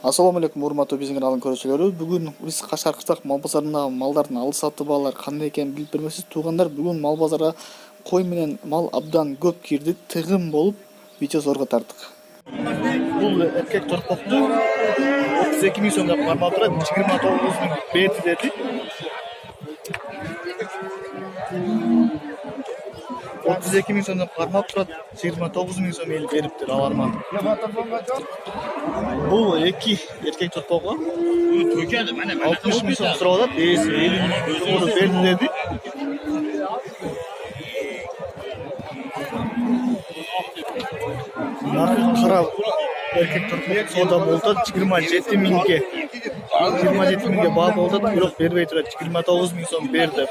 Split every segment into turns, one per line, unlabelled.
Assalamu алейкум, урматтуу биздин каналдын көрүүчүлөрү. Бүгүн биз Кашар Кыштак мал базарындагы малдардын алып сатуу баалары кандай экенин билип бермекчиз. Туугандар, бүгүн мал базарга кой менен мал абдан көп кирди, тыгын болуп видео зорго тарттык. Бул эркек торпокту 32 миң сомдо кармап турат, 29 миң берди деди. 32 миң сомдо кармап турат, 29 миң сом ел бериптир аларман. Бул эки эркек торпогу 60 миң сом сурап атат, ээси 50 миң сомду берди деди. Кара эркек торпок соода болуп атат, 27 миңге. 27 миңге баа болуп атат, бирок бербей турат, 29 миң сом берди.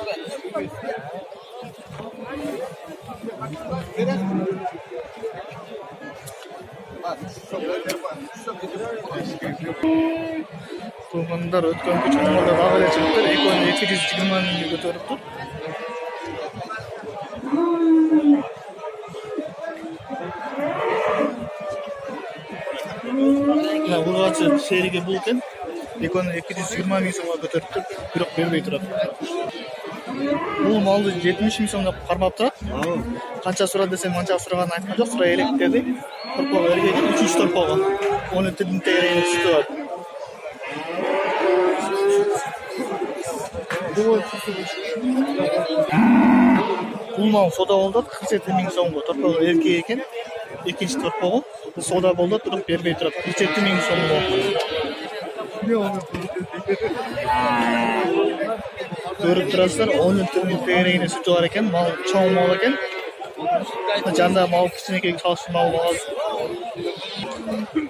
Туугандар өткөн күчмалда дагы эле чыгыптыр, экөөнү 220 миңге көтөрүптүр. Мына ургачы сериге бул экен, экөөнү 220 миң сомго көтөрүптүр, бирок бербей турат. Бул малды 70 миң сомдо кармап турат. Канча сурат десем, канча сураганын айткан жок, сурай элек деди. Торпогу эркек, 3 торпогу. Оны тегерегине түштү бар. Бул мал соода болду 47 миң сомго. Торпогу эркек экен. Экинчи торпогу соода болду, бирок бербей турат. 47 миң сомго. Көрүп турасыздар, 10 тегерегине сүтү бар экен. Мал чоң мал экен. Жанда мал кичинекей чалыш мал багат.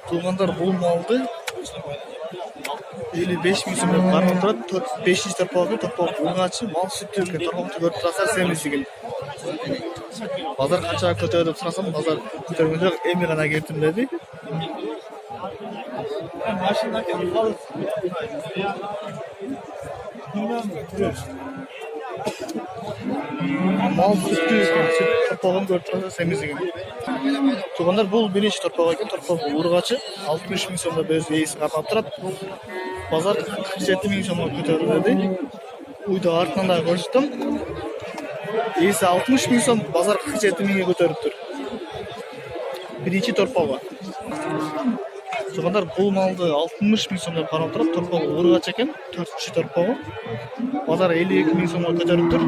Туугандар, бул малды 55 миң сомго кармап турат. 5-чи торпок ургачы мал сүтү экен. Торпокту көрүп турасыздар, семизигил. Базар канчага көтөрдү деп сурасам, базар көтөргөн жок, эми гана кирдим деди. Мал сүтү экен, сүт торпогун көрүп турасыздар, семизигил. Туугандар, бул биринчи торпок экен, торпок ургачы 60 миң сомдо берди, ээси кармап турат. Базар 47 миң сомго көтөрдү деди. Уйду артынан да көрсөттүм. Ээси 60 миң сом, базар 47 миңге көтөрүптүр. Биринчи торпогу. Туугандар, бул малды 60 миң сомдо кармап турат, торпогу ургач экен, 4-чү торпогу. Базар 52 миң сомго көтөрүптүр.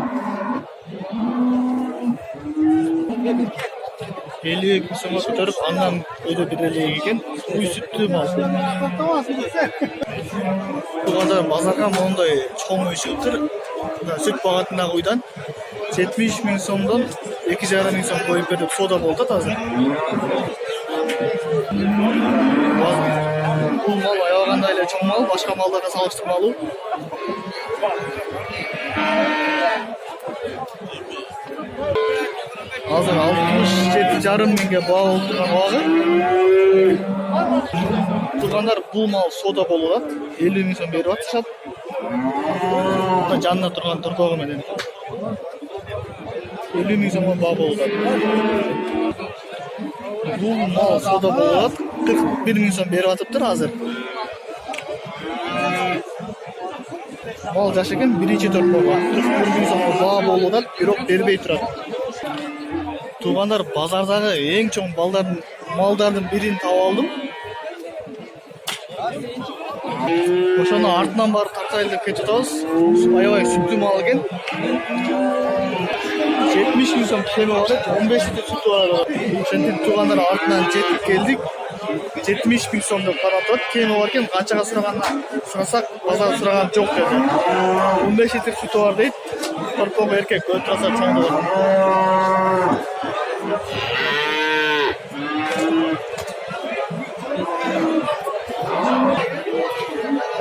52 миң сомго көтөрүп, андан өйдө бир эле экен, уй сүттүү мал. Туугандар, базарга моундай чоң үй чыгыптыр. Сүт багатындагы уйдан 70 миң сомдон 2,5 миң сом коюп берип соода болду азыр. Бул мал аябагандай эле чоң мал, башка малдарга салыштырмалуу. Азыр 67,5 миңге баа болуп турган багы. Туугандар, бул мал соода болуп атат, 50 миң сом берип атышат. Жанында турган торпогу менен 50 миң сомго баа болуп атат. Бул мал соода болуп атат, 41 миң сом берип атыптыр азыр. Мал жаш экен, биринчи торпогу 41 миң сомго баа болуп атат, бирок бербей турат. Туугандар, базардагы эң чоң малдардын бирин таап алдым. Ошону артынан барып тартайлы деп кетип атабыз. Аябай сүттүү мал экен. 70 миң сом кеми бар экен, 15 литр сүтү бар. Ошентип туугандар, артынан жетип келдик. 70 миң сом деп карап турат, кеми бар экен. Канчага сурасак, базар сураган жок деди. 15 литр сүтү бар дейт. Торпок эркек, көрүп турасыздар, чоңдугу.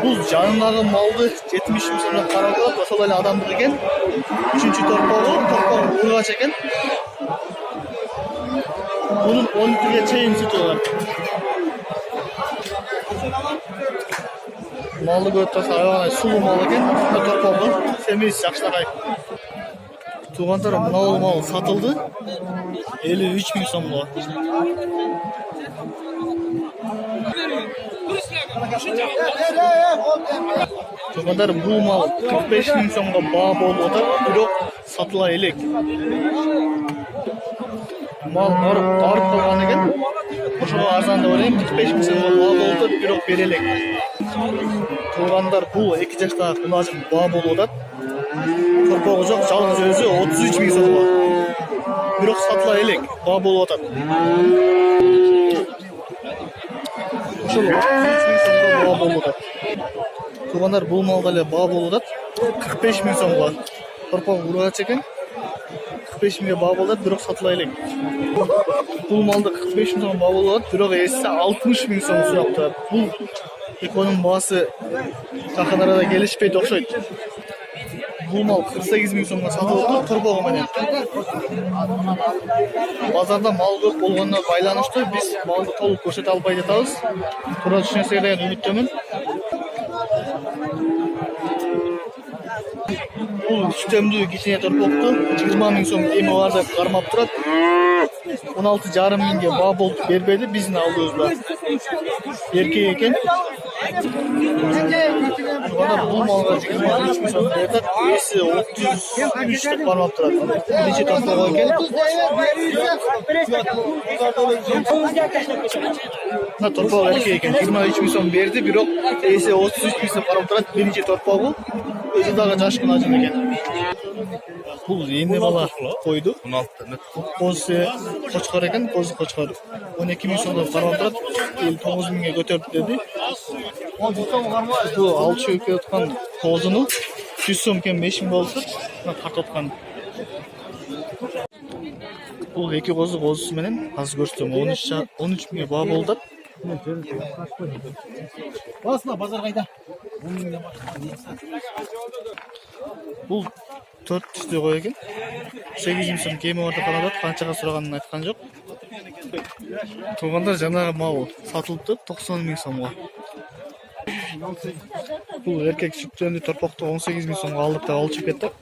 Бул жанындагы малды 70 миң сомдо карап турат, ошол эле адамдык экен. 3-чү торпогу ургач экен. Bunun 10 litreye çayın sütü var. Malı götürse hayvana sulu mal eкен, торпогу semiz жакшыраак. Туугандар, мына мал сатылды 53 миң сомго. Tuğanlar bu mal 45 bin so'mga baho bo'lib o'tar, biroq sotila elek. Mal qarib qolgan ekan. O'shaga arzon deb o'ylayman, 45 bin so'mga baho bo'ldi, biroq berelek. Tuğanlar bu 2 yoshda qulajim baho bo'lib o'tar. Torpog'i yo'q, yalnız o'zi 33 bin so'm bor. Biroq sotila elek, baho bo'lib o'tar. O'sha 33 bin so'mga baho bo'lib o'tar. Tuğanlar bu malga ele baho bo'lib o'tar. 45 bin so'mga. Torpog' urg'ach ekan. 45 mingga baho bo'ladi, biroq sotila elek. Bu malda 45 bin so'm baho bo'ladi, biroq esa 60 bin so'm so'rabdi. Bu ekonom bahosi yaqin arada kelishmaydi o'xshaydi. Bu mal 48 bin so'mga sotildi, torpog'i bilan. Bozorda mal ko'p bo'lgandan baylanishdi, biz malni to'liq ko'rsata olmay ketamiz. To'g'ri tushunasizlar degan umiddaman. Bu sistemli kichkina torpoqni 20 ming so'm emi bor deb qarmab turadi. 16,5 mingga baho bo'lib bermaydi, bizni aldingizlar. Erkek ekan. Bana bu malga 23 ming so'm berdi. Esi 33 deb qarmab turadi. Necha torpoq ekan? Na torpoq erkek ekan. 23 ming so'm berdi, biroq esi 33 ming so'm qarab turadi. Bir necha torpog'i o'zi daga joshqin ajin ekan. Bu endi bala qo'ydi. 16 qo'zi qo'chqor ekan, qo'zi qo'chqor. 12 ming so'mga qarab turadi. 9 mingga ko'tardi dedi. Bu alçı ötken kozunu 100 so'mken 5 ming bo'lsa, tartotgan. Bu iki qo'zi bilan hozir ko'rsatdim. 13 mingga baho bo'ldi.
Basma bozor qayda?
Bu 4 tishli qo'y ekan. 8 ming so'm kema o'rta qoladi. Qanchaga so'raganini aytgan yo'q. Tuğanlar janaga mal sotilibdi 90 ming so'mga. Bu erkek sütlerini torpaqda 18 bin so'mga aldık da alçıp ketdik.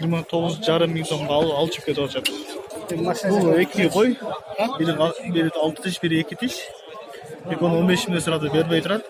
29,5 ming so'mga alçıp ketib olacak. Bu iki qo'y. Biri 6 tish, biri 2 tish. Ekon 15 ming so'radi, bermay turadi.